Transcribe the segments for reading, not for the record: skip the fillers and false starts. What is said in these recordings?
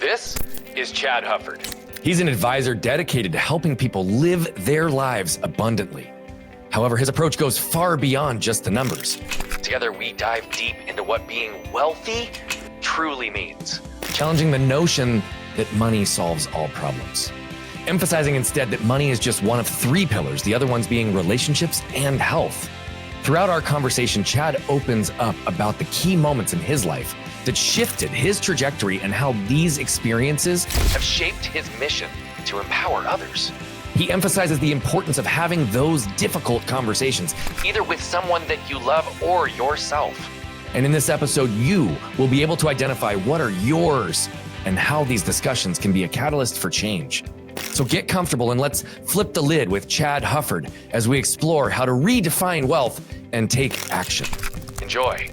This is Chad Hufford. He's an advisor dedicated to helping people live their lives abundantly. However, his approach goes far beyond just the numbers. Together, we dive deep into what being wealthy truly means, challenging the notion that money solves all problems, emphasizing instead that money is just one of three pillars, the other ones being relationships and health. Throughout our conversation, Chad opens up about the key moments in his life that shifted his trajectory and how these experiences have shaped his mission to empower others. He emphasizes the importance of having those difficult conversations, either with someone that you love or yourself. And in this episode, you will be able to identify what are yours and how these discussions can be a catalyst for change. So get comfortable and let's flip the lid with Chad Hufford as we explore how to redefine wealth and take action. Enjoy.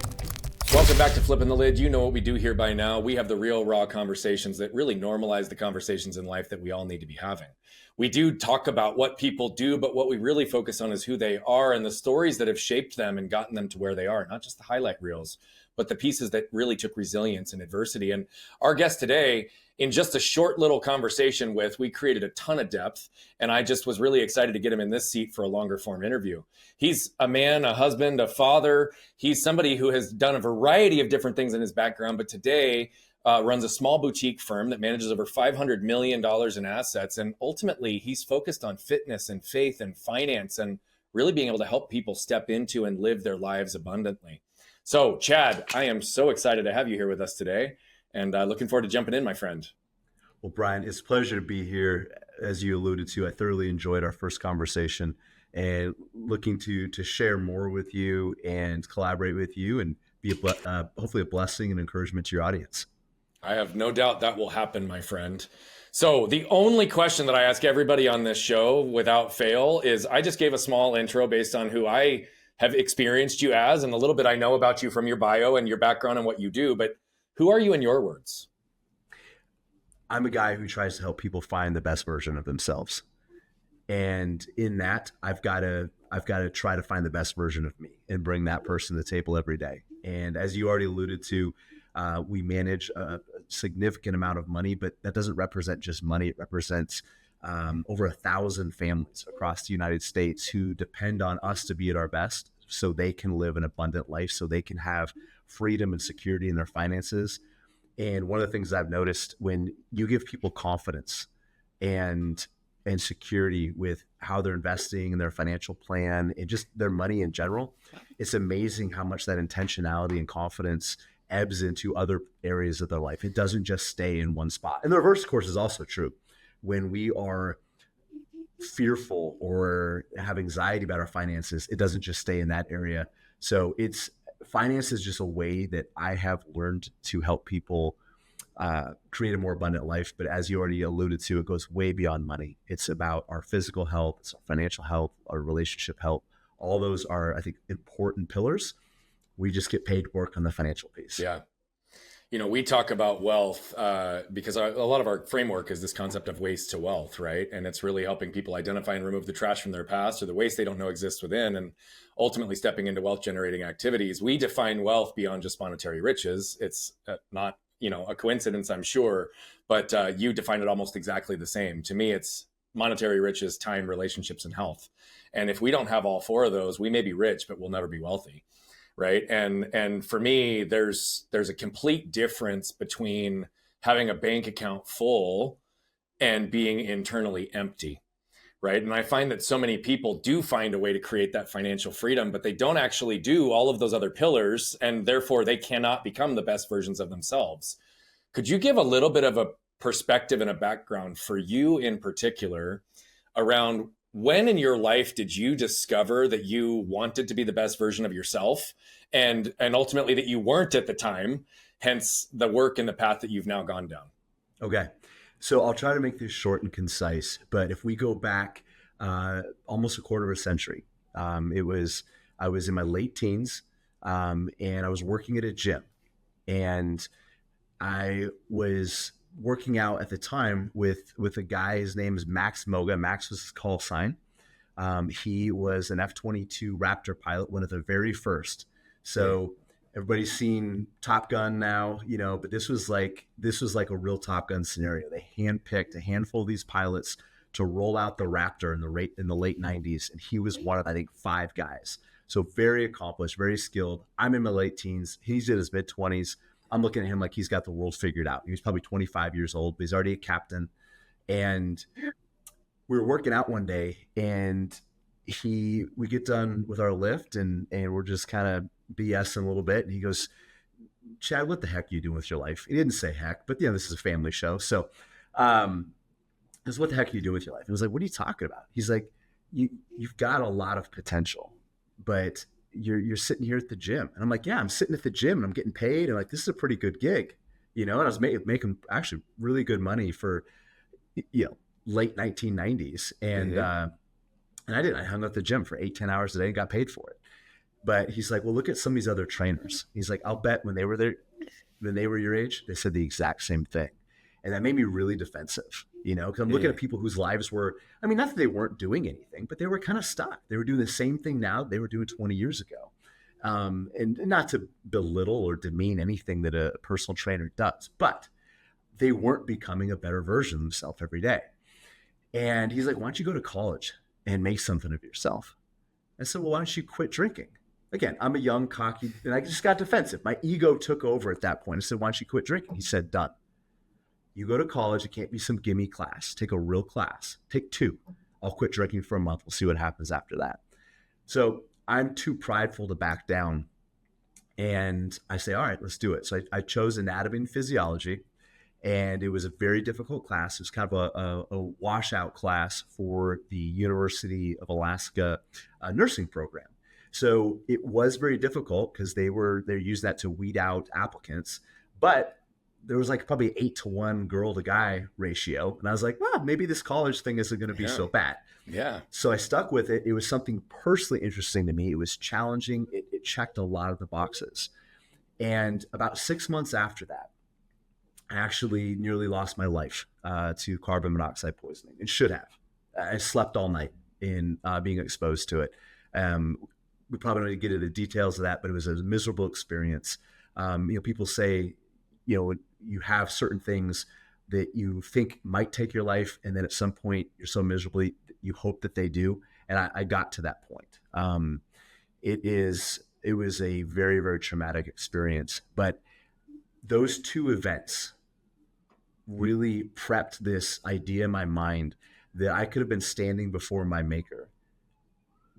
Welcome back to Flipping the Lid. You know what we do here by now. We have the real raw conversations that really normalize the conversations in life that we all need to be having. We do talk about what people do, but what we really focus on is who they are and the stories that have shaped them and gotten them to where they are, not just the highlight reels, but the pieces that really took resilience and adversity. And our guest today, in just a short little conversation we created a ton of depth, and I just was really excited to get him in this seat for a longer form interview. He's a man, a husband, a father. He's somebody who has done a variety of different things in his background, but today runs a small boutique firm that manages over $500 million in assets. And ultimately, he's focused on fitness and faith and finance and really being able to help people step into and live their lives abundantly. So, Chad, I am so excited to have you here with us today. And looking forward to jumping in, my friend. Well, Brian, it's a pleasure to be here. As you alluded to, I thoroughly enjoyed our first conversation and looking to share more with you and collaborate with you and be hopefully a blessing and encouragement to your audience. I have no doubt that will happen, my friend. So the only question that I ask everybody on this show without fail is I just gave a small intro based on who I have experienced you as and a little bit I know about you from your bio and your background and what you do, but who are you in your words? I'm a guy who tries to help people find the best version of themselves. And in that, I've got to try to find the best version of me and bring that person to the table every day. And as you already alluded to, we manage a significant amount of money, but that doesn't represent just money. It represents over 1,000 families across the United States who depend on us to be at our best so they can live an abundant life, so they can have freedom and security in their finances. And one of the things I've noticed when you give people confidence and security with how they're investing in their financial plan and just their money in general, it's amazing how much that intentionality and confidence ebbs into other areas of their life. It doesn't just stay in one spot. And the reverse, of course, is also true. When we are fearful or have anxiety about our finances, it doesn't just stay in that area. So finance is just a way that I have learned to help people create a more abundant life. But as you already alluded to, it goes way beyond money. It's about our physical health, it's our financial health, our relationship health. All those are, I think, important pillars. We just get paid to work on the financial piece. Yeah. You know, we talk about wealth because a lot of our framework is this concept of waste to wealth, right? And it's really helping people identify and remove the trash from their past or the waste they don't know exists within, and ultimately stepping into wealth generating activities. We define wealth beyond just monetary riches. It's not, a coincidence, I'm sure, but you define it almost exactly the same. To me, it's monetary riches, time, relationships, and health. And if we don't have all four of those, we may be rich, but we'll never be wealthy. Right. And for me, there's a complete difference between having a bank account full and being internally empty. Right. And I find that so many people do find a way to create that financial freedom, but they don't actually do all of those other pillars. And therefore, they cannot become the best versions of themselves. Could you give a little bit of a perspective and a background for you in particular around when in your life did you discover that you wanted to be the best version of yourself and ultimately that you weren't at the time, hence the work and the path that you've now gone down? Okay. So I'll try to make this short and concise, but if we go back almost a quarter of a century, I was in my late teens and I was working at a gym, and I was working out at the time with a guy. His name is Max Moga. Max was his call sign. He was an F-22 Raptor pilot, one of the very first. So Everybody's seen Top Gun now, but this was like a real Top Gun scenario. They handpicked a handful of these pilots to roll out the Raptor in the late '90s, and he was one of, I think, 5 guys. So very accomplished, very skilled. I'm in my late teens. He's in his mid 20s. I'm looking at him like he's got the world figured out. He was probably 25 years old, but he's already a captain. And we were working out one day, and we get done with our lift, and we're just kind of BSing a little bit, and he goes, "Chad, what the heck are you doing with your life?" He didn't say heck, but this is a family show, so he goes, "What the heck are you doing with your life?" And I was like, "What are you talking about?" He's like, "You've got a lot of potential, but you're sitting here at the gym." And I'm like, "Yeah, I'm sitting at the gym and I'm getting paid, and like this is a pretty good gig, And I was making actually really good money for late 1990s, and I hung out at the gym for 8-10 hours a day and got paid for it. But he's like, "Well, look at some of these other trainers." He's like, "I'll bet when they were there, when they were your age, they said the exact same thing." And that made me really defensive, because I'm looking at people whose lives were, I mean, not that they weren't doing anything, but they were kind of stuck. They were doing the same thing now they were doing 20 years ago. And not to belittle or demean anything that a personal trainer does, but they weren't becoming a better version of themselves every day. And he's like, "Why don't you go to college and make something of yourself?" I said, "Well, why don't you quit drinking?" Again, I'm a young, cocky, and I just got defensive. My ego took over at that point. I said, "Why don't you quit drinking?" He said, "Done. You go to college. It can't be some gimme class. Take a real class. Take 2. I'll quit drinking for a month. We'll see what happens after that." So I'm too prideful to back down. And I say, "All right, let's do it." So I chose anatomy and physiology. And it was a very difficult class. It was kind of a washout class for the University of Alaska nursing program. So it was very difficult because they used that to weed out applicants. But there was like probably 8-to-1 girl to guy ratio. And I was like, well, maybe this college thing isn't going to be so bad. Yeah. So I stuck with it. It was something personally interesting to me. It was challenging. It checked a lot of the boxes. And about 6 months after that, I actually nearly lost my life to carbon monoxide poisoning. It should have. I slept all night in being exposed to it. We probably don't need to get into the details of that, but it was a miserable experience. People say, you have certain things that you think might take your life, and then at some point you're so miserably you hope that they do. And I got to that point. It was a very, very traumatic experience, but those 2 events really prepped this idea in my mind that I could have been standing before my maker,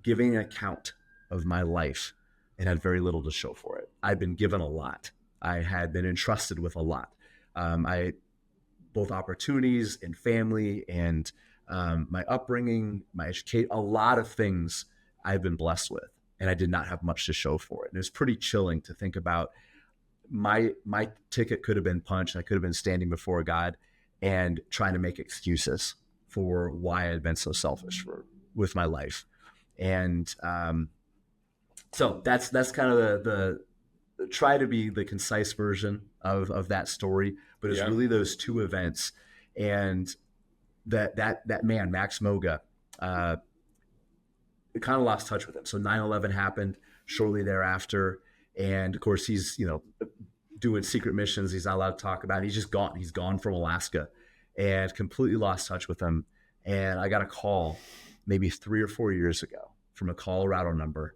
giving an account of my life, and had very little to show for it. I'd been given a lot. I had been entrusted with a lot. Both opportunities and family and my upbringing, my education, a lot of things I've been blessed with, and I did not have much to show for it. And it was pretty chilling to think about. My ticket could have been punched. I could have been standing before God and trying to make excuses for why I had been so selfish with my life. And so that's kind of the try to be the concise version of that story. But it's really those 2 events, and that man, Max Moga, kind of lost touch with him. So 9/11 happened shortly thereafter. And of course, he's, doing secret missions. He's not allowed to talk about it. He's just gone. He's gone from Alaska, and completely lost touch with him. And I got a call maybe 3 or 4 years ago from a Colorado number,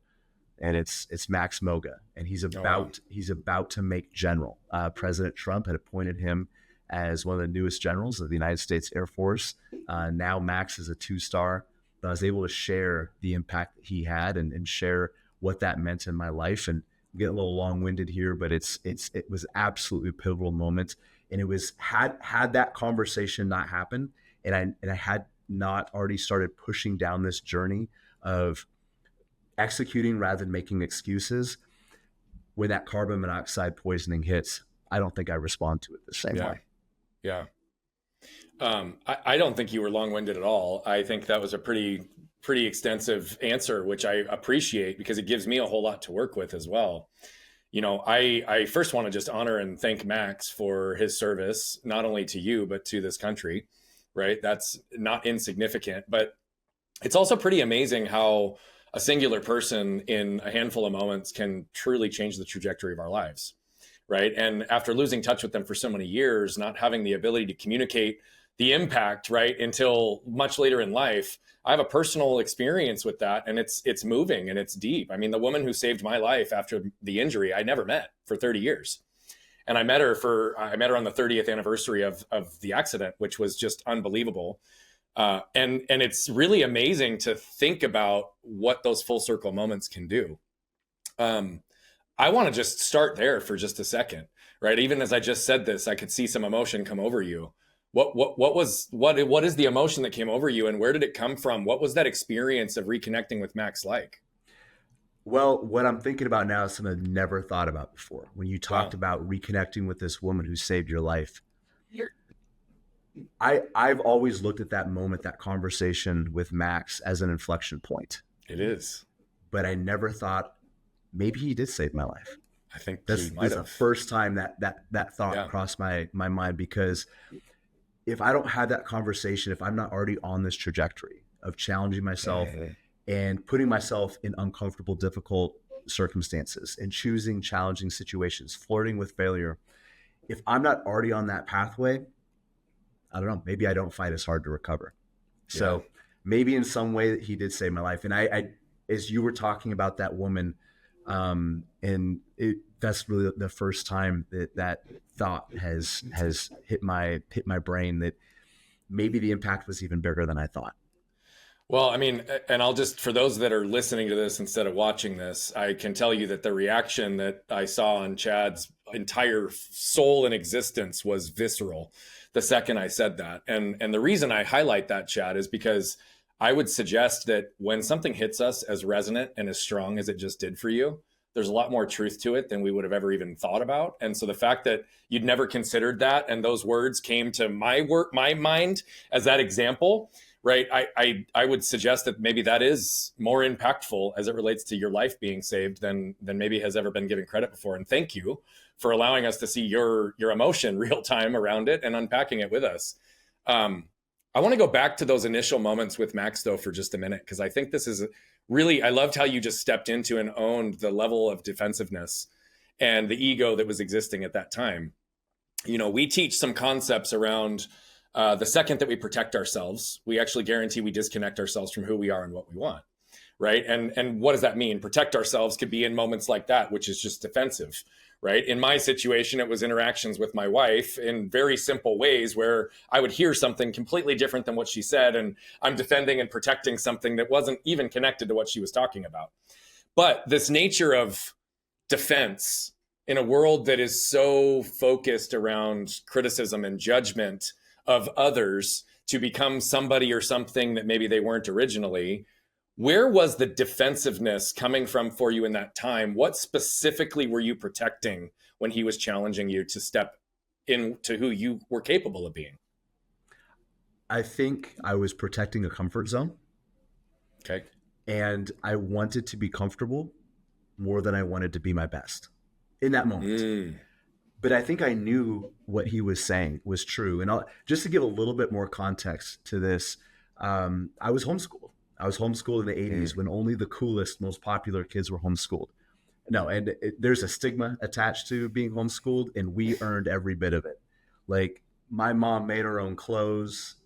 and it's Max Moga, and he's about to make general. President Trump had appointed him as one of the newest generals of the United States Air Force. Now Max is a 2-star, but I was able to share the impact that he had and share what that meant in my life. And I'm getting a little long-winded here, but it was absolutely a pivotal moment. And it was had that conversation not happened, and I had not already started pushing down this journey of executing rather than making excuses, when that carbon monoxide poisoning hits, I don't think I respond to it the same way. Yeah. I don't think you were long-winded at all. I think that was a pretty extensive answer, which I appreciate because it gives me a whole lot to work with as well. I first want to just honor and thank Max for his service, not only to you, but to this country, right? That's not insignificant, but it's also pretty amazing how a singular person in a handful of moments can truly change the trajectory of our lives. Right. And after losing touch with them for so many years, not having the ability to communicate the impact, right, until much later in life, I have a personal experience with that, and it's moving and it's deep. I mean, the woman who saved my life after the injury, I never met for 30 years. And I met her on the 30th anniversary of the accident, which was just unbelievable. And it's really amazing to think about what those full circle moments can do. I want to just start there for just a second, right? Even as I just said this, I could see some emotion come over you. What is the emotion that came over you, and where did it come from? What was that experience of reconnecting with Max like? Well, what I'm thinking about now is something I've never thought about before. When you talked about reconnecting with this woman who saved your life, I've always looked at that moment, that conversation with Max, as an inflection point. It is. But I never thought maybe he did save my life. I think this is the first time that thought crossed my mind, because if I don't have that conversation, if I'm not already on this trajectory of challenging myself and putting myself in uncomfortable, difficult circumstances and choosing challenging situations, flirting with failure, if I'm not already on that pathway, I don't know, maybe I don't fight as hard to recover. Yeah. So maybe in some way that he did save my life. And I as you were talking about that woman, that's really the first time that thought has hit my brain, that maybe the impact was even bigger than I thought. Well, I mean, and I'll just, for those that are listening to this instead of watching this, I can tell you that the reaction that I saw on Chad's entire soul and existence was visceral the second I said that. And the reason I highlight that, Chad, is because I would suggest that when something hits us as resonant and as strong as it just did for you, there's a lot more truth to it than we would have ever even thought about. And so the fact that you'd never considered that, and those words came to my mind as that example, right? I would suggest that maybe that is more impactful as it relates to your life being saved than maybe has ever been given credit before. And thank you for allowing us to see your emotion real time around it and unpacking it with us. I want to go back to those initial moments with Max, though, for just a minute, because I think this is really, I loved how you just stepped into and owned the level of defensiveness and the ego that was existing at that time. You know, we teach some concepts around the second that we protect ourselves, we actually guarantee we disconnect ourselves from who we are and what we want, right? And what does that mean? Protect ourselves could be in moments like that, which is just defensive, right? In my situation, it was interactions with my wife in very simple ways where I would hear something completely different than what she said, and I'm defending and protecting something that wasn't even connected to what she was talking about. But this nature of defense in a world that is so focused around criticism and judgment of others to become somebody or something that maybe they weren't originally, where was the defensiveness coming from for you in that time? What specifically were you protecting when he was challenging you to step into who you were capable of being? I think I was protecting a comfort zone. Okay. And I wanted to be comfortable more than I wanted to be my best in that moment. But I think I knew what he was saying was true. And just to give a little bit more context to this, I was homeschooled. I was homeschooled in the 80s when only the coolest, most popular kids were homeschooled. No, and there's a stigma attached to being homeschooled, and we earned every bit of it. Like, my mom made her own clothes.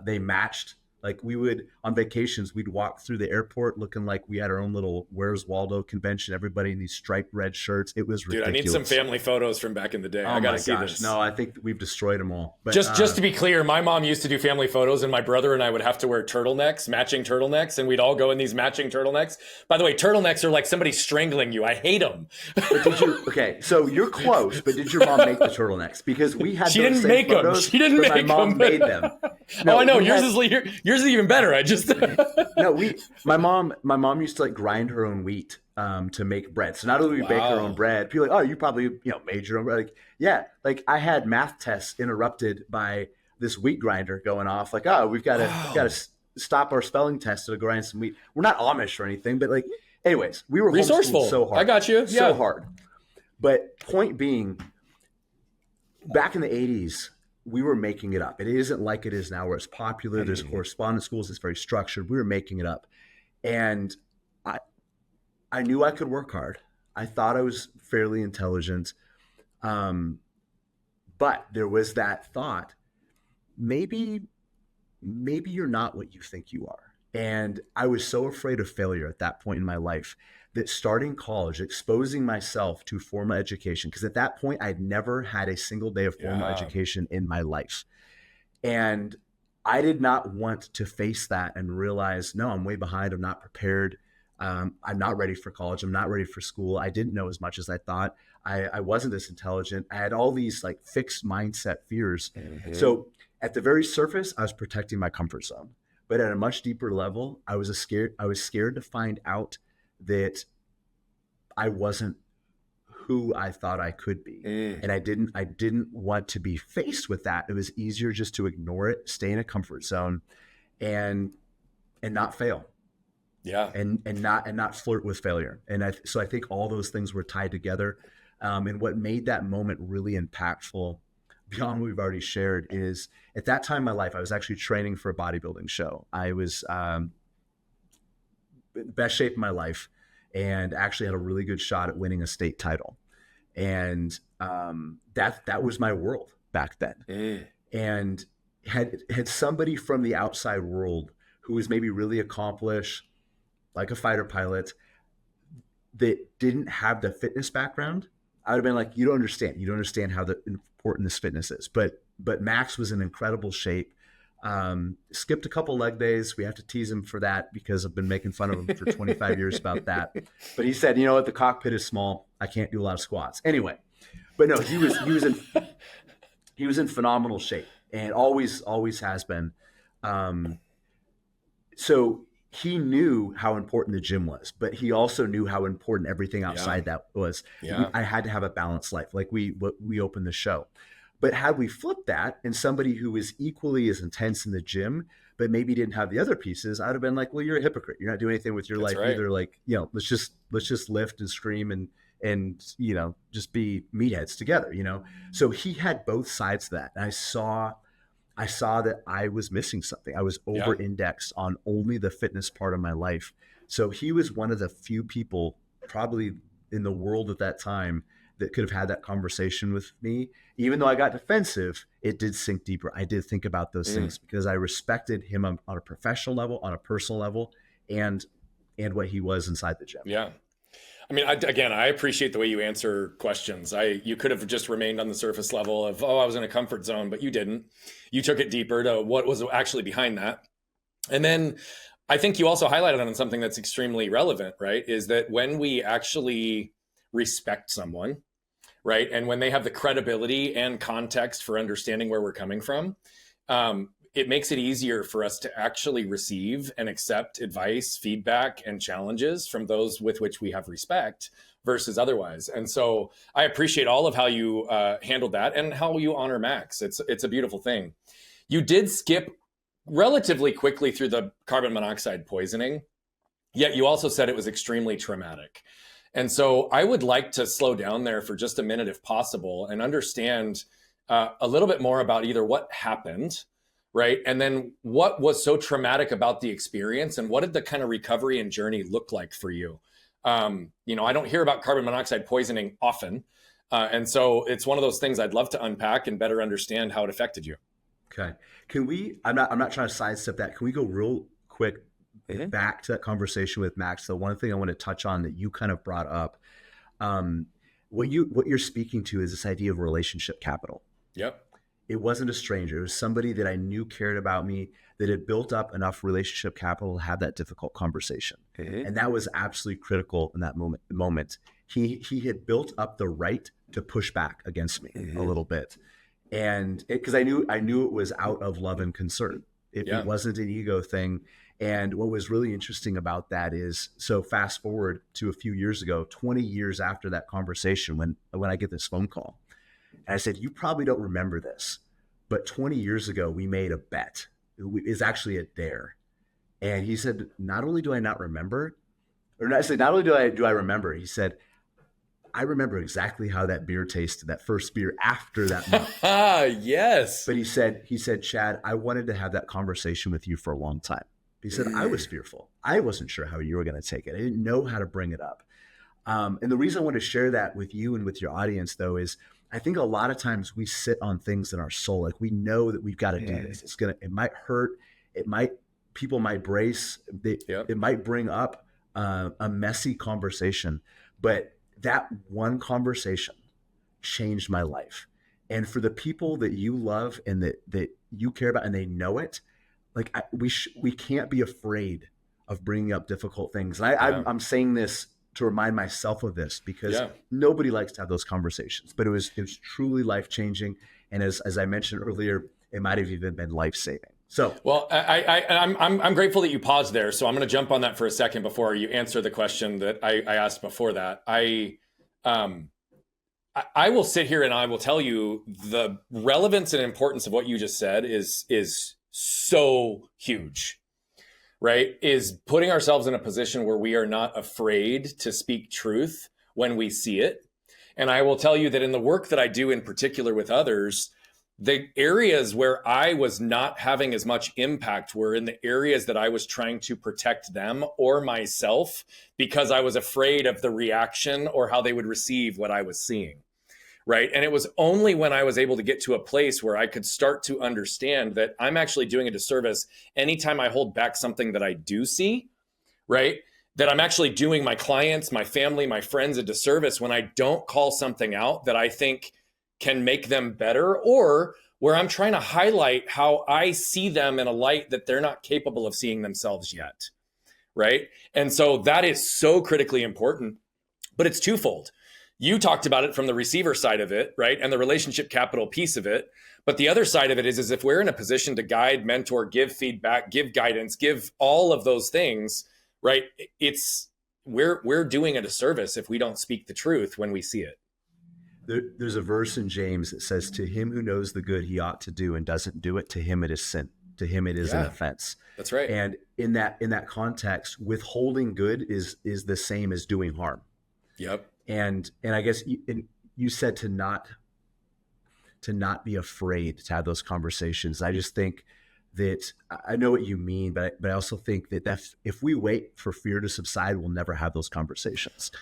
They matched. Like, we would, on vacations, we'd walk through the airport looking like we had our own little Where's Waldo convention, everybody in these striped red shirts. It was ridiculous. Dude, I need some family photos from back in the day. I got to see this. No, I think we've destroyed them all. But just to be clear, my mom used to do family photos, and my brother and I would have to wear turtlenecks, matching turtlenecks, and we'd all go in these matching turtlenecks. By the way, turtlenecks are like somebody strangling you. I hate them. But okay, so you're close, but did your mom make the turtlenecks? Because we had she didn't make them. She didn't make them. My mom made them. No, I know. Yours is even better. My mom used to like grind her own wheat to make bread. So not only do we bake our own bread, people are like, oh, you probably made your own bread. Like, yeah, like I had math tests interrupted by this wheat grinder going off. Like, oh, we've got to stop our spelling test to grind some wheat. We're not Amish or anything, but like, anyways, we were resourceful. So hard. I got you. So hard. But point being, back in the 80s, we were making it up. It isn't like it is now where it's popular. There's correspondence schools. It's very structured. We were making it up. And I knew I could work hard. I thought I was fairly intelligent. Um, but there was that thought, maybe, maybe you're not what you think you are. And I was so afraid of failure at that point in my life that starting college, exposing myself to formal education, because at that point I'd never had a single day of formal education in my life. And I did not want to face that and realize, no, I'm way behind. I'm not prepared. I'm not ready for college. I'm not ready for school. I didn't know as much as I thought. I wasn't as intelligent. I had all these like fixed mindset fears. Mm-hmm. So at the very surface, I was protecting my comfort zone. But at a much deeper level, I was scared to find out that I wasn't who I thought I could be. And I didn't want to be faced with that. It was easier just to ignore it, stay in a comfort zone and not fail. Yeah. And not flirt with failure. And so I think all those things were tied together. And what made that moment really impactful beyond what we've already shared is at that time in my life, I was actually training for a bodybuilding show. I was in the best shape of my life and actually had a really good shot at winning a state title. And that was my world back then. And had somebody from the outside world who was maybe really accomplished, like a fighter pilot, that didn't have the fitness background, I would have been like, you don't understand how important this fitness is. But Max was in incredible shape. Skipped a couple leg days. We have to tease him for that because I've been making fun of him for 25 years about that. But he said, you know what, the cockpit is small. I can't do a lot of squats. Anyway, but no, he was in phenomenal shape and always has been. So he knew how important the gym was, but he also knew how important everything outside that was. Yeah. I had to have a balanced life, like we opened the show. But had we flipped that and somebody who was equally as intense in the gym, but maybe didn't have the other pieces, I'd have been like, well, you're a hypocrite. You're not doing anything with your life either. Like, you know, let's just lift and scream and, you know, just be meatheads together, you know? So he had both sides of that. And I saw that I was missing something. I was over-indexed on only the fitness part of my life. So he was one of the few people probably in the world at that time that could have had that conversation with me. Even though I got defensive, it did sink deeper. I did think about those things because I respected him on a professional level, on a personal level, and what he was inside the gym. Yeah. I mean, I appreciate the way you answer questions. You could have just remained on the surface level of, I was in a comfort zone, but you didn't. You took it deeper to what was actually behind that. And then I think you also highlighted on something that's extremely relevant, right? Is that when we actually respect someone, right? And when they have the credibility and context for understanding where we're coming from, it makes it easier for us to actually receive and accept advice, feedback, and challenges from those with which we have respect versus otherwise. And so I appreciate all of how you handled that and how you honor Max. It's a beautiful thing. You did skip relatively quickly through the carbon monoxide poisoning, yet you also said it was extremely traumatic. And so I would like to slow down there for just a minute if possible and understand a little bit more about either what happened, right? And then what was so traumatic about the experience and what did the kind of recovery and journey look like for you? You know, I don't hear about carbon monoxide poisoning often. And so it's one of those things I'd love to unpack and better understand how it affected you. Okay. I'm not trying to sidestep that. Can we go real quick back to that conversation with Max? The one thing I want to touch on that you kind of brought up, what you're speaking to is this idea of relationship capital. Yep. It wasn't a stranger. It was somebody that I knew cared about me, that had built up enough relationship capital to have that difficult conversation. And that was absolutely critical in that moment. He had built up the right to push back against me a little bit. And because I knew it was out of love and concern. It wasn't an ego thing. And what was really interesting about that is, so fast forward to a few years ago, 20 years after that conversation, when I get this phone call, and I said, you probably don't remember this, but 20 years ago, we made a bet. It's actually a dare. And he said, not only do I not remember, not only do I remember, he said, I remember exactly how that beer tasted, that first beer after that month. Yes. But he said, Chad, I wanted to have that conversation with you for a long time. He said, I was fearful. I wasn't sure how you were going to take it. I didn't know how to bring it up. And the reason I want to share that with you and with your audience, though, is I think a lot of times we sit on things in our soul. Like we know that we've got to do this. It might hurt. People might brace. It might bring up a messy conversation. But that one conversation changed my life. And for the people that you love and that you care about and they know it, like we can't be afraid of bringing up difficult things. And I'm saying this to remind myself of this because nobody likes to have those conversations, but it was truly life-changing. And as I mentioned earlier, it might have even been life-saving. So, well, I'm grateful that you paused there. So I'm going to jump on that for a second before you answer the question that I asked before that. I will sit here and I will tell you the relevance and importance of what you just said is so huge. Right? Is putting ourselves in a position where we are not afraid to speak truth when we see it. And I will tell you that in the work that I do in particular with others, the areas where I was not having as much impact were in the areas that I was trying to protect them or myself because I was afraid of the reaction or how they would receive what I was seeing. Right. And it was only when I was able to get to a place where I could start to understand that I'm actually doing a disservice anytime I hold back something that I do see, right, that I'm actually doing my clients, my family, my friends a disservice when I don't call something out that I think can make them better, or where I'm trying to highlight how I see them in a light that they're not capable of seeing themselves yet. Right. And so that is so critically important, but it's twofold. You talked about it from the receiver side of it, right? And the relationship capital piece of it. But the other side of it is if we're in a position to guide, mentor, give feedback, give guidance, give all of those things, right? We're doing a disservice if we don't speak the truth when we see it. There's a verse in James that says, to him who knows the good he ought to do and doesn't do it, to him it is sin. To him it is an offense. That's right. And in that context, withholding good is the same as doing harm. Yep. And I guess you said to not be afraid to have those conversations. I just think that I know what you mean, but I also think that if we wait for fear to subside, we'll never have those conversations.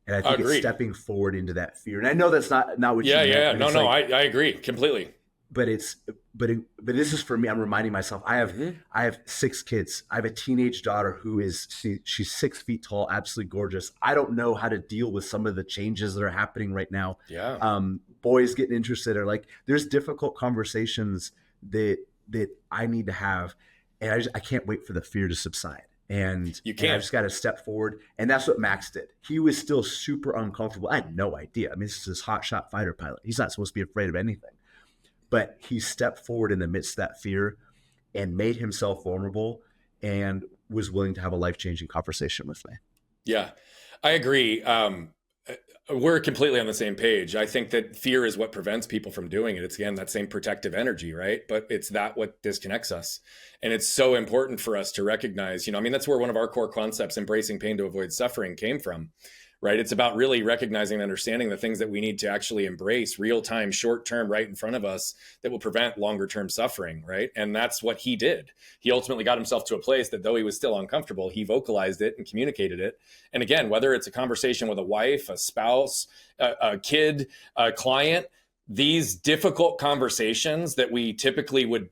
And I think it's stepping forward into that fear. And I know that's not what you meant. Yeah. No, I agree completely. But this is for me. I'm reminding myself. I have 6 kids. I have a teenage daughter who she's 6 feet tall, absolutely gorgeous. I don't know how to deal with some of the changes that are happening right now. Yeah. Boys getting interested or there's difficult conversations that I need to have, and I can't wait for the fear to subside. And I just got to step forward. And that's what Max did. He was still super uncomfortable. I had no idea. I mean, this is this hotshot fighter pilot. He's not supposed to be afraid of anything. But he stepped forward in the midst of that fear and made himself vulnerable and was willing to have a life-changing conversation with me. Yeah, I agree. We're completely on the same page. I think that fear is what prevents people from doing it. It's, again, that same protective energy, right? But it's what disconnects us. And it's so important for us to recognize, that's where one of our core concepts, embracing pain to avoid suffering, came from. Right. It's about really recognizing and understanding the things that we need to actually embrace real time, short term, right in front of us that will prevent longer term suffering. Right. And that's what he did. He ultimately got himself to a place that though he was still uncomfortable, he vocalized it and communicated it. And again, whether it's a conversation with a wife, a spouse, a kid, a client, these difficult conversations that we typically would,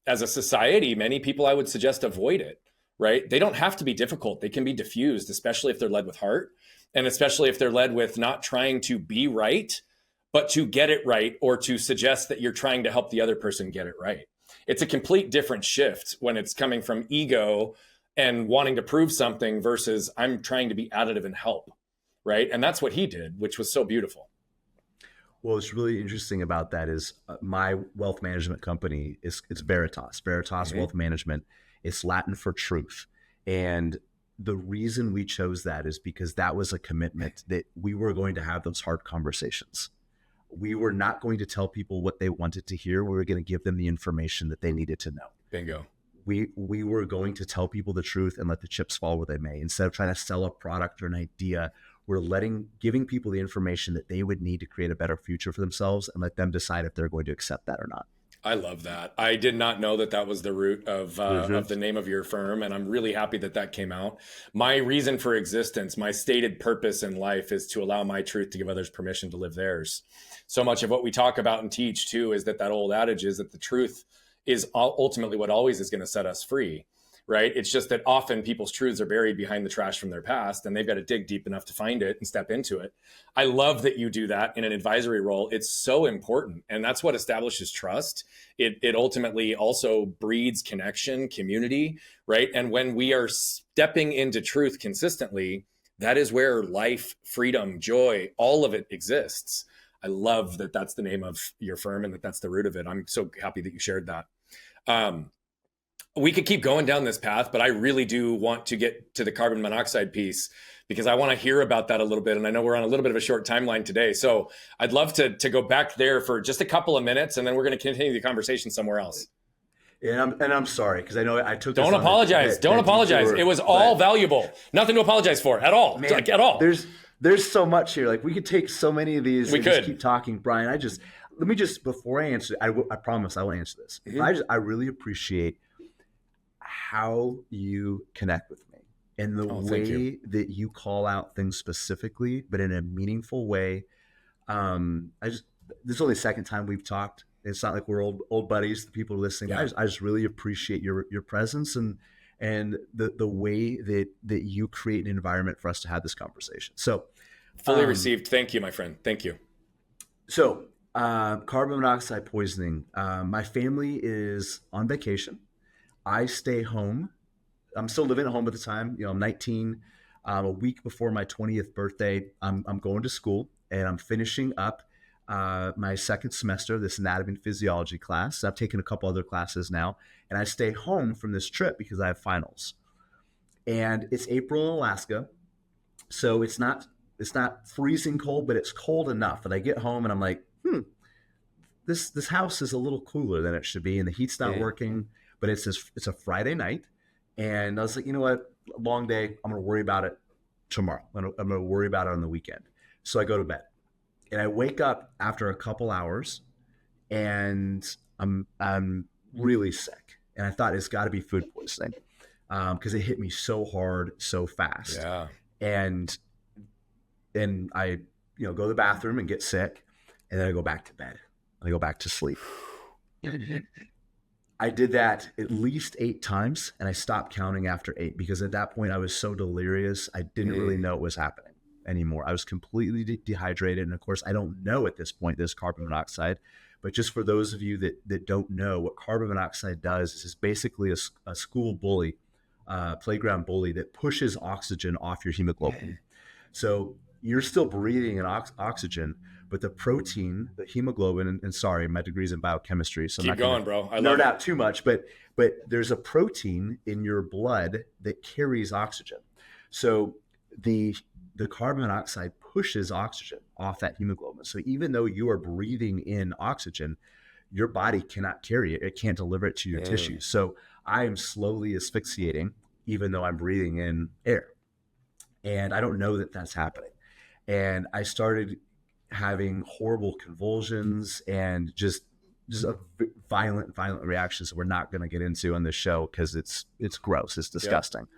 as a society, many people, I would suggest, avoid it. Right? They don't have to be difficult. They can be diffused, especially if they're led with heart, and especially if they're led with not trying to be right, but to get it right, or to suggest that you're trying to help the other person get it right. It's a complete different shift when it's coming from ego and wanting to prove something versus I'm trying to be additive and help. Right? And that's what he did, which was so beautiful. Well, what's really interesting about that is my wealth management company it's Veritas Wealth Management. It's Latin for truth. And the reason we chose that is because that was a commitment that we were going to have those hard conversations. We were not going to tell people what they wanted to hear. We were going to give them the information that they needed to know. Bingo. We were going to tell people the truth and let the chips fall where they may. Instead of trying to sell a product or an idea, we're giving people the information that they would need to create a better future for themselves and let them decide if they're going to accept that or not. I love that. I did not know that that was the root of the name of your firm, and I'm really happy that that came out. My reason for existence, my stated purpose in life, is to allow my truth to give others permission to live theirs. So much of what we talk about and teach too is that old adage is that the truth is ultimately what always is going to set us free. Right? It's just that often people's truths are buried behind the trash from their past, and they've got to dig deep enough to find it and step into it. I love that you do that in an advisory role. It's so important. And that's what establishes trust. It ultimately also breeds connection, community, right? And when we are stepping into truth consistently, that is where life, freedom, joy, all of it exists. I love that that's the name of your firm and that that's the root of it. I'm so happy that you shared that. We could keep going down this path, but I really do want to get to the carbon monoxide piece because I want to hear about that a little bit. And I know we're on a little bit of a short timeline today. So I'd love to go back there for just a couple of minutes, and then we're going to continue the conversation somewhere else. And I'm sorry, because I know I took. Don't apologize. Don't apologize. It was all valuable. Nothing to apologize for at all. Man, like at all. There's so much here. Like we could take so many of these. We could just keep talking, Brian. Let me before I answer. I promise I will answer this. Mm-hmm. I really appreciate how you connect with me and the way that you call out things specifically, but in a meaningful way. This is only the second time we've talked. It's not like we're old buddies, the people listening. Yeah. I just really appreciate your presence and the way that you create an environment for us to have this conversation. So fully received. Thank you, my friend. Thank you. So carbon monoxide poisoning. My family is on vacation. I stay home. I'm still living at home at the time. I'm 19. A week before my 20th birthday, I'm going to school and I'm finishing up my second semester of this anatomy and physiology class. I've taken a couple other classes now, and I stay home from this trip because I have finals. And it's April in Alaska, so it's not freezing cold, but it's cold enough that I get home and I'm like, this house is a little cooler than it should be, and the heat's not working. But it's a Friday night, and I was like, you know what, long day. I'm gonna worry about it tomorrow. I'm gonna worry about it on the weekend. So I go to bed, and I wake up after a couple hours, and I'm really sick. And I thought it's got to be food poisoning because it hit me so hard, so fast. Yeah. And I go to the bathroom and get sick, and then I go back to bed. And I go back to sleep. I did that at least 8 times, and I stopped counting after 8 because at that point I was so delirious. I didn't really know what was happening anymore. I was completely dehydrated. And of course, I don't know at this point, this carbon monoxide, but just for those of you that don't know, what carbon monoxide does is it's basically a school bully, playground bully that pushes oxygen off your hemoglobin. So you're still breathing in oxygen, but the protein, the hemoglobin, and sorry, my degree's in biochemistry, so keep I'm not going, bro. I nerd out too much, but there's a protein in your blood that carries oxygen. So the carbon monoxide pushes oxygen off that hemoglobin. So even though you are breathing in oxygen, your body cannot carry it. It can't deliver it to your tissues. So I am slowly asphyxiating, even though I'm breathing in air. And I don't know that that's happening. And I started having horrible convulsions and just a violent reactions that we're not going to get into on this show because it's gross, it's disgusting. Yeah.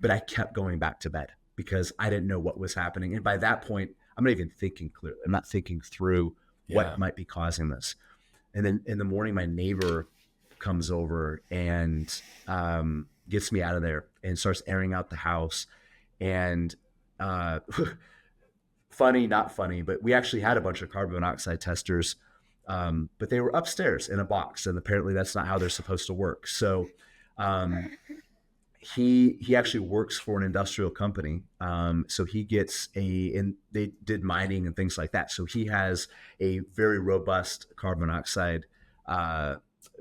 But I kept going back to bed because I didn't know what was happening. And by that point, I'm not even thinking clearly. I'm not thinking through what might be causing this. And then in the morning, my neighbor comes over and gets me out of there and starts airing out the house. And funny, not funny, but we actually had a bunch of carbon monoxide testers, but they were upstairs in a box, and apparently that's not how they're supposed to work. So he actually works for an industrial company, so he gets and they did mining and things like that. So he has a very robust carbon monoxide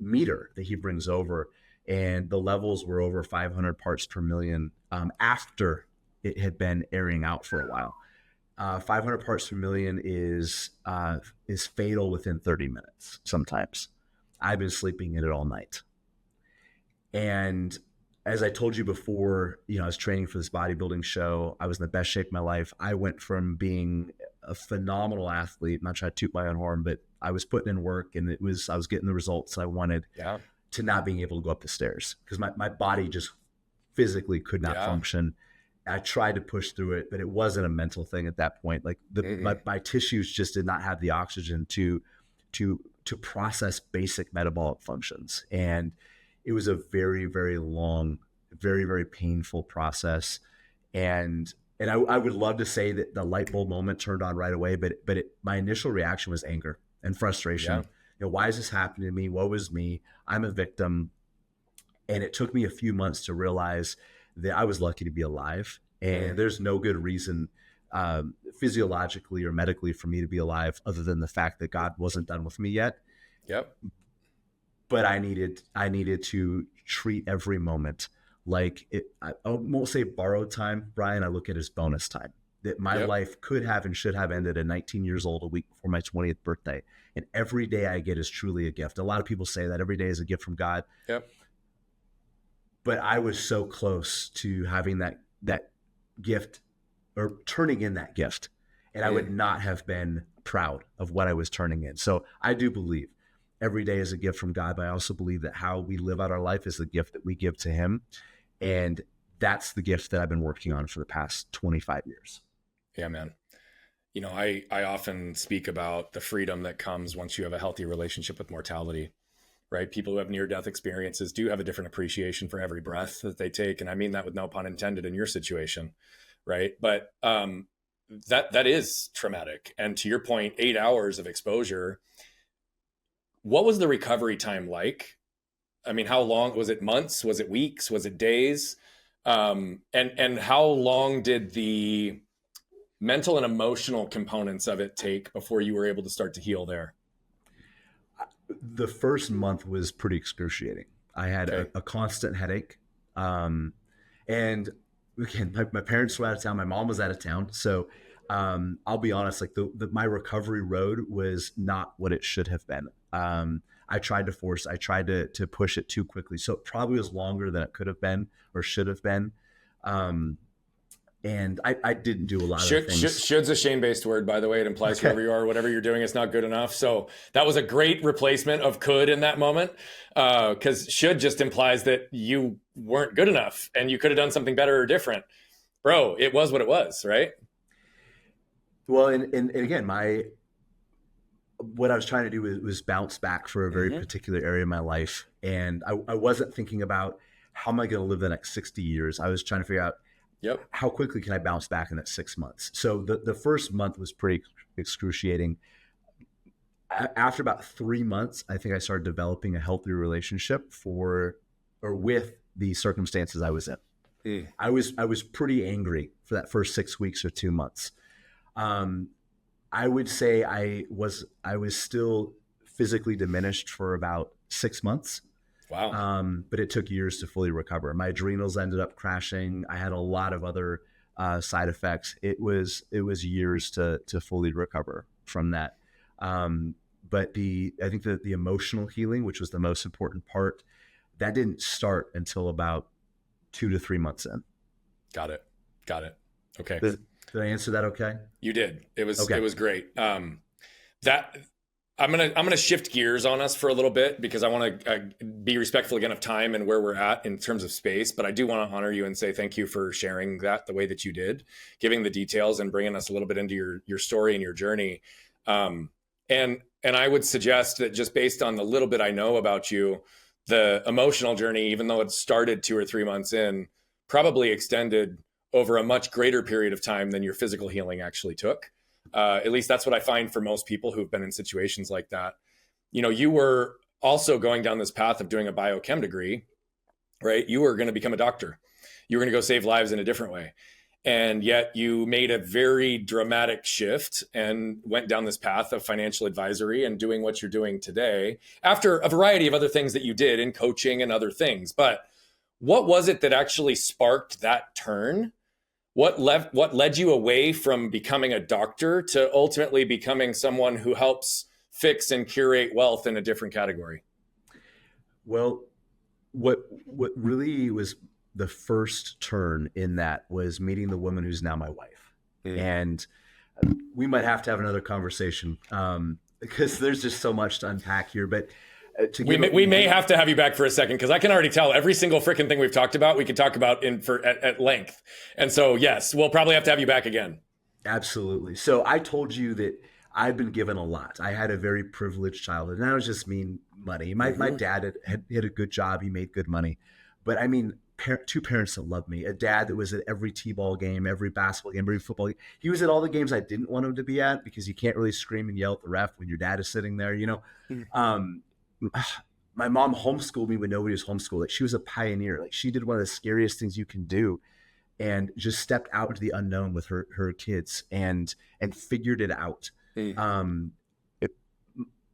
meter that he brings over, and the levels were over 500 parts per million after it had been airing out for a while. 500 parts per million is fatal within 30 minutes. Sometimes I've been sleeping in it all night. And as I told you before, I was training for this bodybuilding show. I was in the best shape of my life. I went from being a phenomenal athlete. I'm not trying to toot my own horn, but I was putting in work and I was getting the results I wanted, to not being able to go up the stairs because my body just physically could not function. I tried to push through it, but it wasn't a mental thing at that point. Like my tissues just did not have the oxygen to process basic metabolic functions. And it was a very, very long, very, very painful process. And I would love to say that the light bulb moment turned on right away, but my initial reaction was anger and frustration. Yeah. You know, why is this happening to me? Woe was me. I'm a victim. And it took me a few months to realize that I was lucky to be alive. And there's no good reason physiologically or medically for me to be alive other than the fact that God wasn't done with me yet. Yep. But I needed to treat every moment like it. I won't say borrowed time, Brian. I look at it as bonus time. That my life could have and should have ended at 19 years old, a week before my 20th birthday. And every day I get is truly a gift. A lot of people say that every day is a gift from God. Yep. But I was so close to having that gift or turning in that gift. And I would not have been proud of what I was turning in. So I do believe every day is a gift from God, but I also believe that how we live out our life is the gift that we give to him. And that's the gift that I've been working on for the past 25 years. Yeah, man. You know, I often speak about the freedom that comes once you have a healthy relationship with mortality, right? People who have near-death experiences do have a different appreciation for every breath that they take. And I mean that with no pun intended in your situation, right? But that is traumatic. And to your point, 8 hours of exposure. What was the recovery time like? I mean, how long? Was it months? Was it weeks? Was it days? And how long did the mental and emotional components of it take before you were able to start to heal there? The first month was pretty excruciating. I had a constant headache. And again, my parents were out of town. My mom was out of town. So I'll be honest, like my recovery road was not what it should have been. I tried to push it too quickly. So it probably was longer than it could have been or should have been. And I didn't do a lot of things. Should's a shame-based word, by the way. It implies whoever you are, whatever you're doing, is not good enough. So that was a great replacement of could in that moment. Because should just implies that you weren't good enough and you could have done something better or different. Bro, it was what it was, right? Well, and again, what I was trying to do was bounce back for a very particular area of my life. And I wasn't thinking about how am I going to live the next 60 years. I was trying to figure out how quickly can I bounce back in that 6 months. So the first month was pretty excruciating. After about 3 months, I think I started developing a healthy relationship with the circumstances I was in. I was pretty angry for that first 6 weeks or 2 months. I would say I was still physically diminished for about 6 months. Wow. But it took years to fully recover. My adrenals ended up crashing. I had a lot of other side effects. It was years to fully recover from that. But I think that the emotional healing, which was the most important part, that didn't start until about 2 to 3 months in. Got it. Okay. Did I answer that okay? You did. It was great. I'm gonna shift gears on us for a little bit because I want to be respectful again of time and where we're at in terms of space. But I do want to honor you and say thank you for sharing that the way that you did, giving the details and bringing us a little bit into your story and your journey. And I would suggest that just based on the little bit I know about you, the emotional journey, even though it started 2 or 3 months in, probably extended over a much greater period of time than your physical healing actually took. At least that's what I find for most people who've been in situations like that. You know, you were also going down this path of doing a biochem degree, right? You were going to become a doctor. You were going to go save lives in a different way. And yet you made a very dramatic shift and went down this path of financial advisory and doing what you're doing today after a variety of other things that you did in coaching and other things. But what was it that actually sparked that turn? What led you away from becoming a doctor to ultimately becoming someone who helps fix and curate wealth in a different category? Well, what really was the first turn in that was meeting the woman who's now my wife. And we might have to have another conversation because there's just so much to unpack here. But we may have to have you back for a second, because I can already tell every single freaking thing we've talked about, we could talk about at length. And so, yes, we'll probably have to have you back again. Absolutely. So I told you that I've been given a lot. I had a very privileged childhood, and I don't just mean money. My dad had a good job. He made good money. But I mean, two parents that loved me, a dad that was at every t-ball game, every basketball game, every football game. He was at all the games I didn't want him to be at, because you can't really scream and yell at the ref when your dad is sitting there, you know. My mom homeschooled me when nobody was homeschooled. Like, she was a pioneer. Like, she did one of the scariest things you can do, and just stepped out into the unknown with her kids and figured it out. I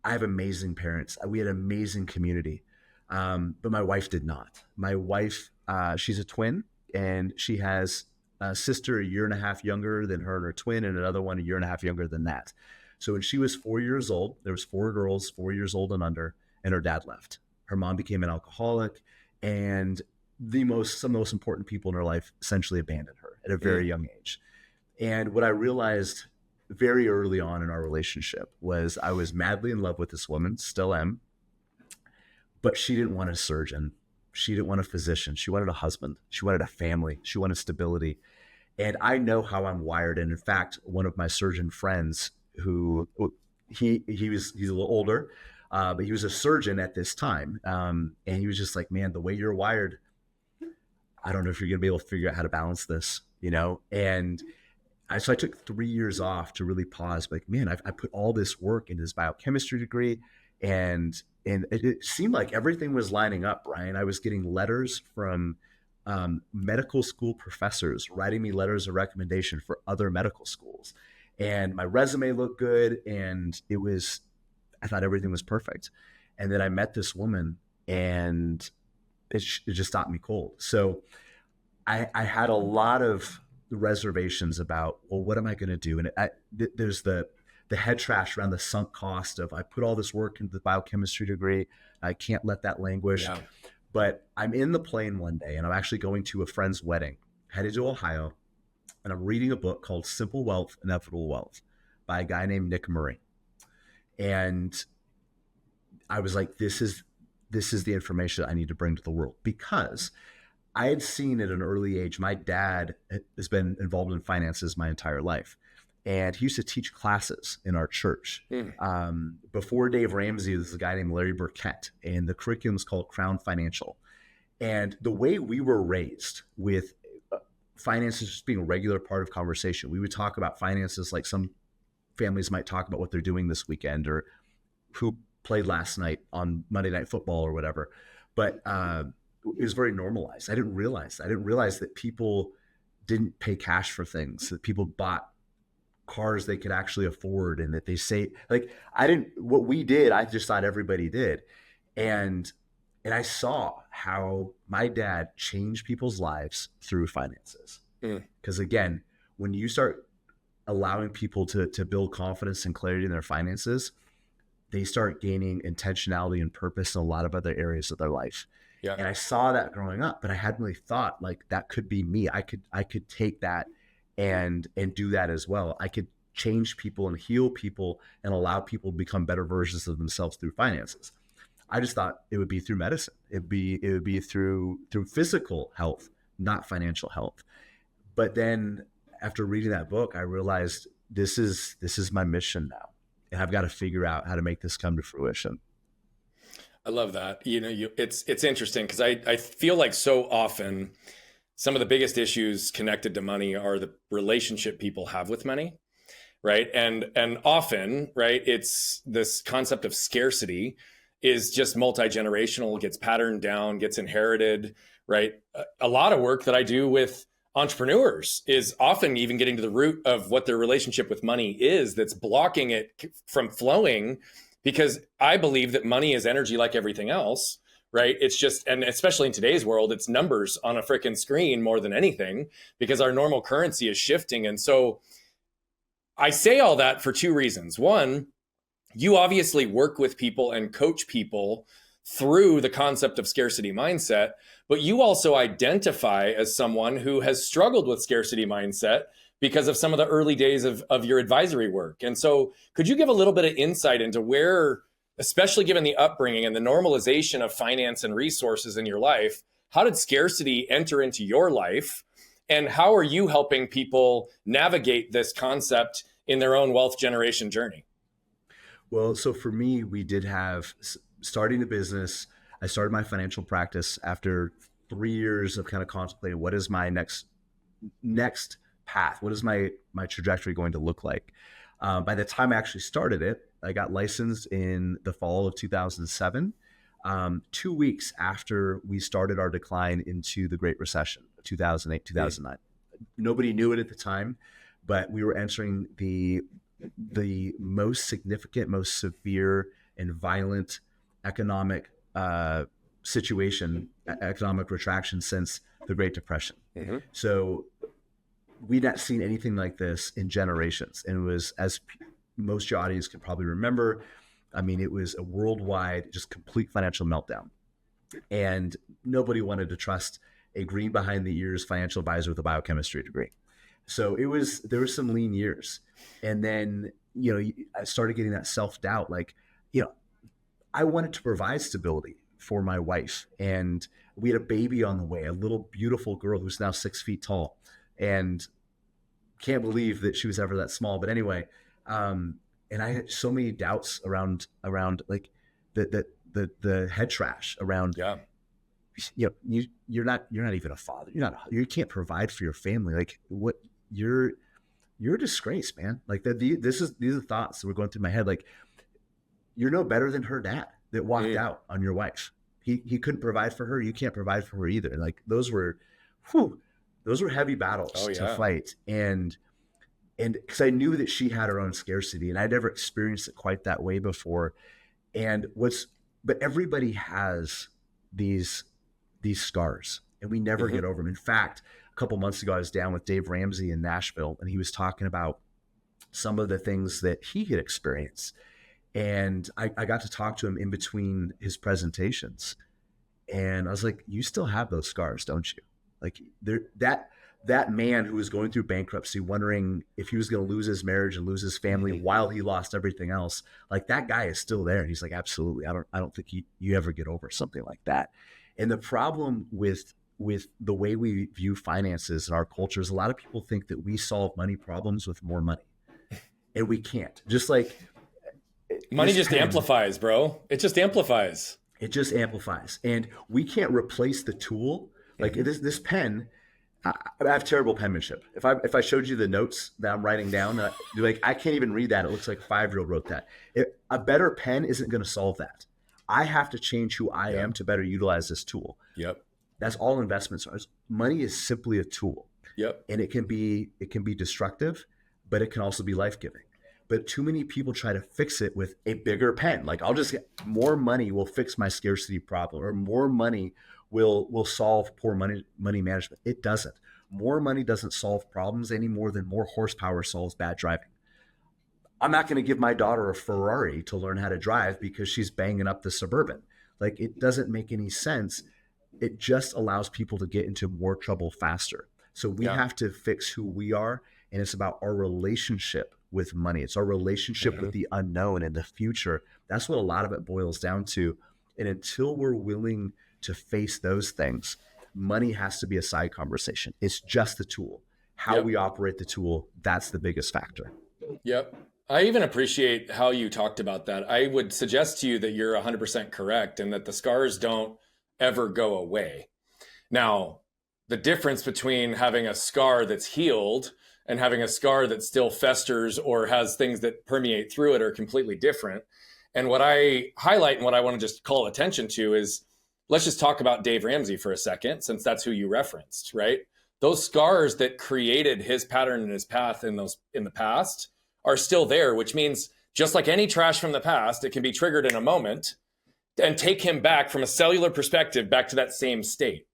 have amazing parents. We had an amazing community. But my wife did not. My wife, she's a twin, and she has a sister a year and a half younger than her and her twin, and another one a year and a half younger than that. So when she was 4 years old, there was 4 girls, 4 years old and under, and her dad left. Her mom became an alcoholic, and some of the most important people in her life essentially abandoned her at a very young age. And what I realized very early on in our relationship was I was madly in love with this woman, still am, but she didn't want a surgeon. She didn't want a physician. She wanted a husband. She wanted a family. She wanted stability. And I know how I'm wired. And in fact, one of my surgeon friends, who he's a little older, but he was a surgeon at this time. And he was just like, man, the way you're wired, I don't know if you're going to be able to figure out how to balance this, you know? And so I took 3 years off to really pause. Like, man, I put all this work into this biochemistry degree, and it seemed like everything was lining up, Brian. I was getting letters from medical school professors writing me letters of recommendation for other medical schools. And my resume looked good, and I thought everything was perfect. And then I met this woman, and it just stopped me cold. So I had a lot of reservations about, well, what am I going to do? And there's the head trash around the sunk cost of, I put all this work into the biochemistry degree. I can't let that languish. Yeah. But I'm in the plane one day, and I'm actually going to a friend's wedding, headed to Ohio, and I'm reading a book called Simple Wealth, Inevitable Wealth by a guy named Nick Murray. And I was like, this is the information I need to bring to the world, because I had seen at an early age, my dad has been involved in finances my entire life. And he used to teach classes in our church. Before Dave Ramsey, there was a guy named Larry Burkett, and the curriculum is called Crown Financial. And the way we were raised with finances just being a regular part of conversation, we would talk about finances like some families might talk about what they're doing this weekend, or who played last night on Monday Night Football or whatever. But it was very normalized. I didn't realize that people didn't pay cash for things, that people bought cars they could actually afford, and that they say, like, what we did, I just thought everybody did. And I saw how my dad changed people's lives through finances. Because again, when you start allowing people to build confidence and clarity in their finances, they start gaining intentionality and purpose in a lot of other areas of their life. Yeah. And I saw that growing up, but I hadn't really thought, like, that could be me. I could take that and do that as well. I could change people and heal people and allow people to become better versions of themselves through finances. I just thought it would be through medicine. It would be through physical health, not financial health. But then after reading that book, I realized this is my mission now, and I've got to figure out how to make this come to fruition. I love that. It's interesting, because I feel like so often some of the biggest issues connected to money are the relationship people have with money, right? And often, right, it's this concept of scarcity is just multi-generational, gets patterned down, gets inherited, right? A lot of work that I do with entrepreneurs is often even getting to the root of what their relationship with money is that's blocking it from flowing, because I believe that money is energy like everything else, right? It's just, and especially in today's world, it's numbers on a freaking screen more than anything, because our normal currency is shifting. And so I say all that for two reasons. One, you obviously work with people and coach people through the concept of scarcity mindset, but you also identify as someone who has struggled with scarcity mindset because of some of the early days of your advisory work. And so could you give a little bit of insight into where, especially given the upbringing and the normalization of finance and resources in your life, how did scarcity enter into your life? And how are you helping people navigate this concept in their own wealth generation journey? Well, so for me, we did have starting the business. I started my financial practice after 3 years of kind of contemplating what is my next path? What is my trajectory going to look like? By the time I actually started it, I got licensed in the fall of 2007. 2 weeks after we started our decline into the Great Recession, 2008, 2009. Nobody knew it at the time, but we were entering the most significant, most severe and violent economic situation, economic retraction since the Great Depression. Mm-hmm. So we'd not seen anything like this in generations. And it was, as most of your audience can probably remember, I mean, it was a worldwide, just complete financial meltdown. And nobody wanted to trust a green behind the ears financial advisor with a biochemistry degree. So there were some lean years. And then, I started getting that self-doubt. Like, I wanted to provide stability for my wife. And we had a baby on the way, a little beautiful girl who's now 6 feet tall. And can't believe that she was ever that small. But anyway, and I had so many doubts around like the head trash around, you're not even a father. You can't provide for your family. Like what you're a disgrace, man. Like these are thoughts that were going through my head. Like you're no better than her dad that walked out on your wife. He couldn't provide for her. You can't provide for her either. And like those were heavy battles to fight. And because I knew that she had her own scarcity and I'd never experienced it quite that way before. But everybody has these scars and we never get over them. In fact, a couple months ago, I was down with Dave Ramsey in Nashville and he was talking about some of the things that he had experienced. And I got to talk to him in between his presentations. And I was like, you still have those scars, don't you? Like that man who was going through bankruptcy, wondering if he was going to lose his marriage and lose his family while he lost everything else. Like that guy is still there. And he's like, absolutely. I don't think you ever get over something like that. And the problem with the way we view finances in our culture is a lot of people think that we solve money problems with more money, and we can't. Just like money just amplifies, bro. It just amplifies. It just amplifies. And we can't replace the tool. Like this pen, I have terrible penmanship. If I showed you the notes that I'm writing down, you're like, I can't even read that. It looks like a 5-year-old wrote that. A better pen isn't going to solve that. I have to change who I am to better utilize this tool. Yep. That's all investments are. Money is simply a tool. Yep. And it can be destructive, but it can also be life-giving. But too many people try to fix it with a bigger pen. Like I'll just get more money will fix my scarcity problem, or more money will solve poor money management. It doesn't. More money doesn't solve problems any more than more horsepower solves bad driving. I'm not going to give my daughter a Ferrari to learn how to drive because she's banging up the Suburban. Like it doesn't make any sense. It just allows people to get into more trouble faster. So we have to fix who we are. And it's about our relationship with money. It's our relationship with the unknown and the future. That's what a lot of it boils down to. And until we're willing to face those things, money has to be a side conversation. It's just the tool. How we operate the tool, that's the biggest factor. Yep. I even appreciate how you talked about that. I would suggest to you that you're 100% correct and that the scars don't ever go away. Now, the difference between having a scar that's healed and having a scar that still festers or has things that permeate through it are completely different. And what I highlight and what I want to just call attention to is, let's just talk about Dave Ramsey for a second, since that's who you referenced, right? Those scars that created his pattern and his path in the past are still there, which means just like any trash from the past, it can be triggered in a moment and take him back from a cellular perspective back to that same state.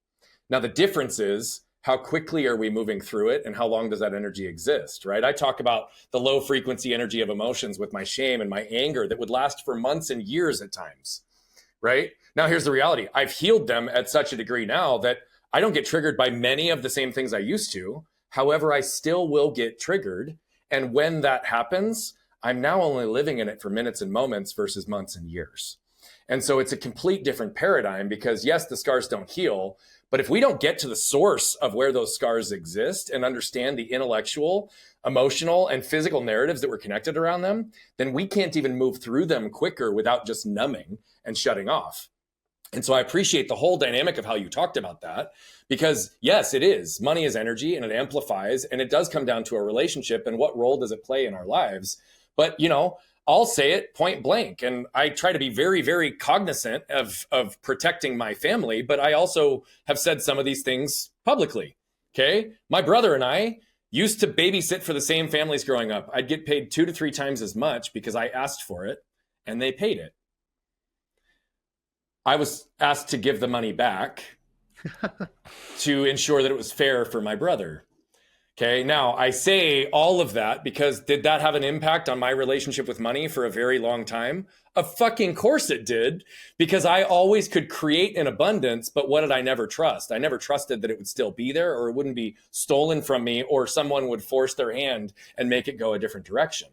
Now, the difference is how quickly are we moving through it and how long does that energy exist, right? I talk about the low frequency energy of emotions with my shame and my anger that would last for months and years at times, right? Now, here's the reality. I've healed them at such a degree now that I don't get triggered by many of the same things I used to. However, I still will get triggered. And when that happens, I'm now only living in it for minutes and moments versus months and years. And so it's a complete different paradigm because yes, the scars don't heal, but if we don't get to the source of where those scars exist and understand the intellectual, emotional, and physical narratives that were connected around them, then we can't even move through them quicker without just numbing and shutting off. And so I appreciate the whole dynamic of how you talked about that because yes, it is. Money is energy and it amplifies, and it does come down to a relationship and what role does it play in our lives. But, I'll say it point blank. And I try to be very, very cognizant of protecting my family, but I also have said some of these things publicly. Okay. My brother and I used to babysit for the same families growing up. I'd get paid 2 to 3 times as much because I asked for it and they paid it. I was asked to give the money back to ensure that it was fair for my brother. Okay, now I say all of that because did that have an impact on my relationship with money for a very long time? Of fucking course it did, because I always could create an abundance, but what did I never trust? I never trusted that it would still be there or it wouldn't be stolen from me or someone would force their hand and make it go a different direction.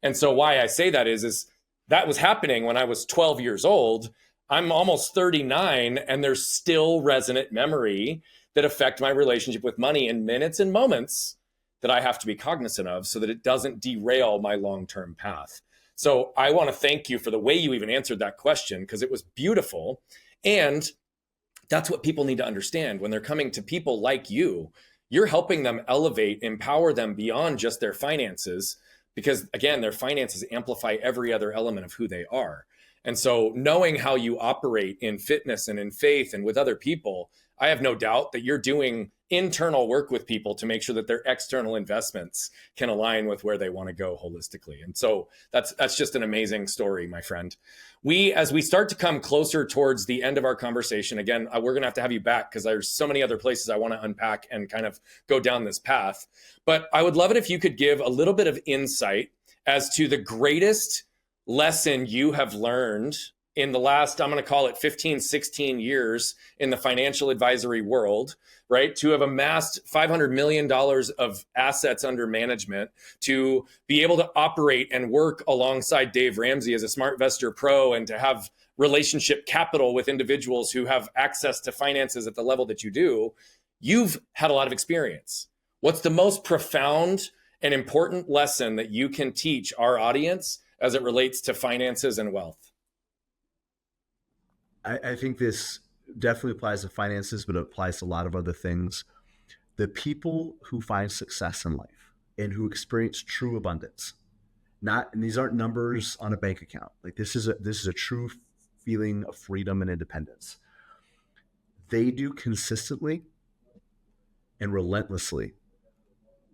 And so why I say that is that was happening when I was 12 years old. I'm almost 39 and there's still resonant memory that affect my relationship with money in minutes and moments that I have to be cognizant of so that it doesn't derail my long-term path. So I want to thank you for the way you even answered that question because it was beautiful. And that's what people need to understand when they're coming to people like you. You're helping them elevate, empower them beyond just their finances because, again, their finances amplify every other element of who they are. And so knowing how you operate in fitness and in faith and with other people, I have no doubt that you're doing internal work with people to make sure that their external investments can align with where they want to go holistically. And so that's just an amazing story, my friend. As we start to come closer towards the end of our conversation, again, we're going to have you back because there's so many other places I want to unpack and kind of go down this path. But I would love it if you could give a little bit of insight as to the greatest lesson you have learned in the last, I'm going to call it 15, 16 years in the financial advisory world, right? To have amassed $500 million of assets under management, to be able to operate and work alongside Dave Ramsey as a SmartVestor Pro, and to have relationship capital with individuals who have access to finances at the level that you do. You've had a lot of experience. What's the most profound and important lesson that you can teach our audience as it relates to finances and wealth? I think this definitely applies to finances, but it applies to a lot of other things. The people who find success in life and who experience true abundance, and these aren't numbers on a bank account. Like this is a true feeling of freedom and independence. They do consistently and relentlessly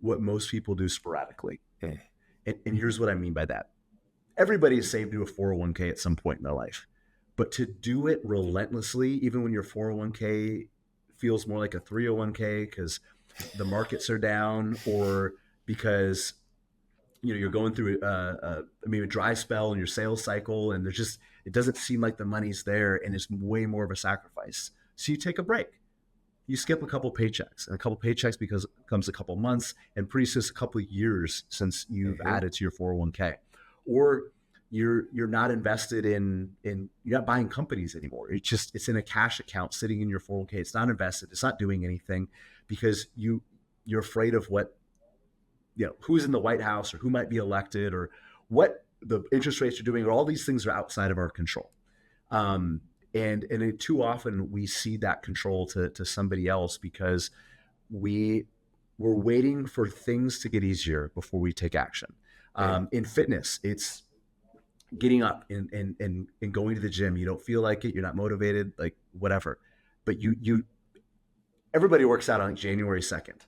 what most people do sporadically. Okay. And here's what I mean by that. Everybody is saved to a 401k at some point in their life. But to do it relentlessly, even when your 401k feels more like a 301k because the markets are down, or because you're going through a dry spell in your sales cycle, and it doesn't seem like the money's there, and it's way more of a sacrifice. So you take a break. You skip a couple paychecks, and a couple paychecks becomes a couple months, and pretty soon it's a couple of years since you've added to your 401k, or you're not invested in you're not buying companies anymore. It's in a cash account sitting in your 401k. It's not invested. It's not doing anything because you're afraid of what, who's in the White House or who might be elected or what the interest rates are doing, or all these things are outside of our control. And too often we cede that control to somebody else because we're waiting for things to get easier before we take action. In fitness, it's getting up and going to the gym. You don't feel like it. You're not motivated, like whatever. But everybody works out on January 2nd.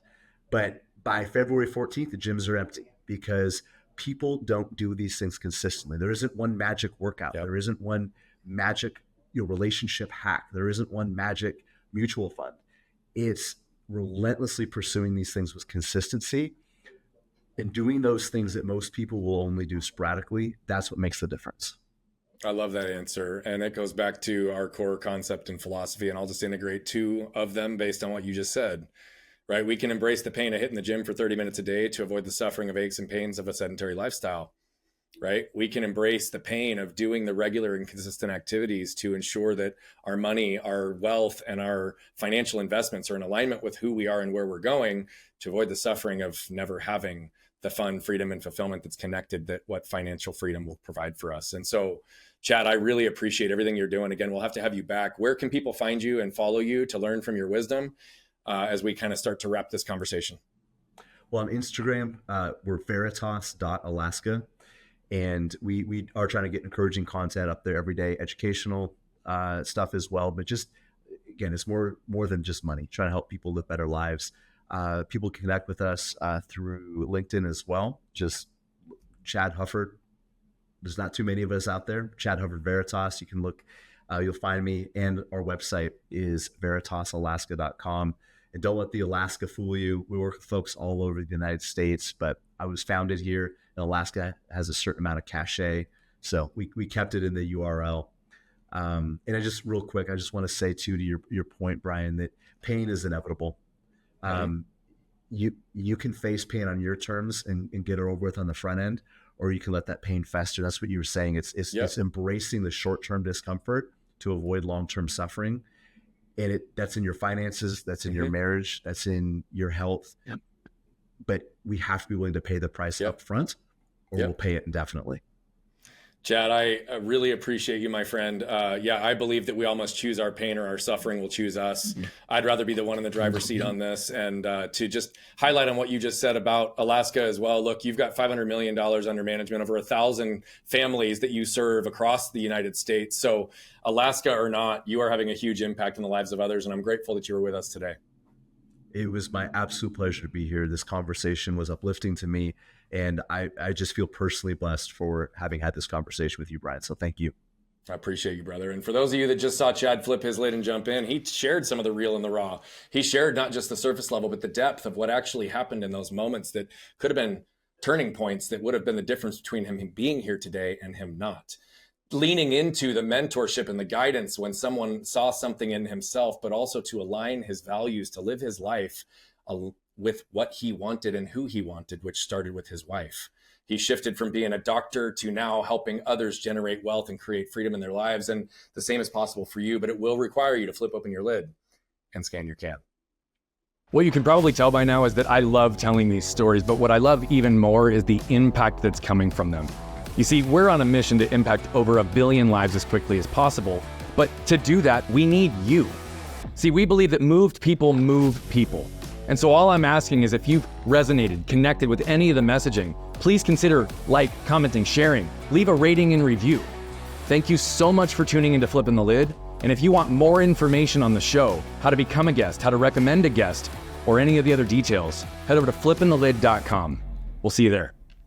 But by February 14th, the gyms are empty because people don't do these things consistently. There isn't one magic workout. Yep. There isn't one magic relationship hack. There isn't one magic mutual fund. It's relentlessly pursuing these things with consistency and doing those things that most people will only do sporadically. That's what makes the difference. I love that answer. And it goes back to our core concept and philosophy. And I'll just integrate 2 of them based on what you just said. right? We can embrace the pain of hitting the gym for 30 minutes a day to avoid the suffering of aches and pains of a sedentary lifestyle, right? We can embrace the pain of doing the regular and consistent activities to ensure that our money, our wealth, and our financial investments are in alignment with who we are and where we're going, to avoid the suffering of never having the fun, freedom, and fulfillment that's connected, that what financial freedom will provide for us. And so, Chad, I really appreciate everything you're doing. Again, we'll have to have you back. Where can people find you and follow you to learn from your wisdom as we kind of start to wrap this conversation? Well, on Instagram, we're veritas.alaska. And we are trying to get encouraging content up there every day, educational stuff as well. But just, again, it's more than just money, trying to help people live better lives. People can connect with us through LinkedIn as well. Just Chad Hufford. There's not too many of us out there. Chad Hufford Veritas. You can look, you'll find me. And our website is veritasalaska.com. And don't let the Alaska fool you. We work with folks all over the United States, but I was founded here. And Alaska has a certain amount of cachet. So we kept it in the URL. And I just real quick, I just want to say too, to your point, Brian, that pain is inevitable. You can face pain on your terms and get it over with on the front end, or you can let that pain fester. That's what you were saying. It's embracing the short-term discomfort to avoid long-term suffering. And that's in your finances, that's in your marriage, that's in your health. Yep. But we have to be willing to pay the price up front, or we'll pay it indefinitely. Chad, I really appreciate you, my friend. I believe that we all must choose our pain, or our suffering will choose us. I'd rather be the one in the driver's seat on this. And to just highlight on what you just said about Alaska as well. Look, you've got $500 million under management, over 1,000 families that you serve across the United States. So Alaska or not, you are having a huge impact in the lives of others. And I'm grateful that you were with us today. It was my absolute pleasure to be here. This conversation was uplifting to me. And I just feel personally blessed for having had this conversation with you, Brian. So thank you. I appreciate you, brother. And for those of you that just saw Chad flip his lid and jump in, he shared some of the real and the raw. He shared not just the surface level, but the depth of what actually happened in those moments that could have been turning points that would have been the difference between him being here today and him not. Leaning into the mentorship and the guidance when someone saw something in himself, but also to align his values, to live his life with what he wanted and who he wanted, which started with his wife. He shifted from being a doctor to now helping others generate wealth and create freedom in their lives. And the same is possible for you, but it will require you to flip open your lid and scan your can. What you can probably tell by now is that I love telling these stories, but what I love even more is the impact that's coming from them. You see, we're on a mission to impact over 1 billion lives as quickly as possible, but to do that, we need you. See, we believe that moved people move people. And so all I'm asking is, if you've resonated, connected with any of the messaging, please consider commenting, sharing, leave a rating and review. Thank you so much for tuning into Flipping the Lid. And if you want more information on the show, how to become a guest, how to recommend a guest, or any of the other details, head over to flippingthelid.com. We'll see you there.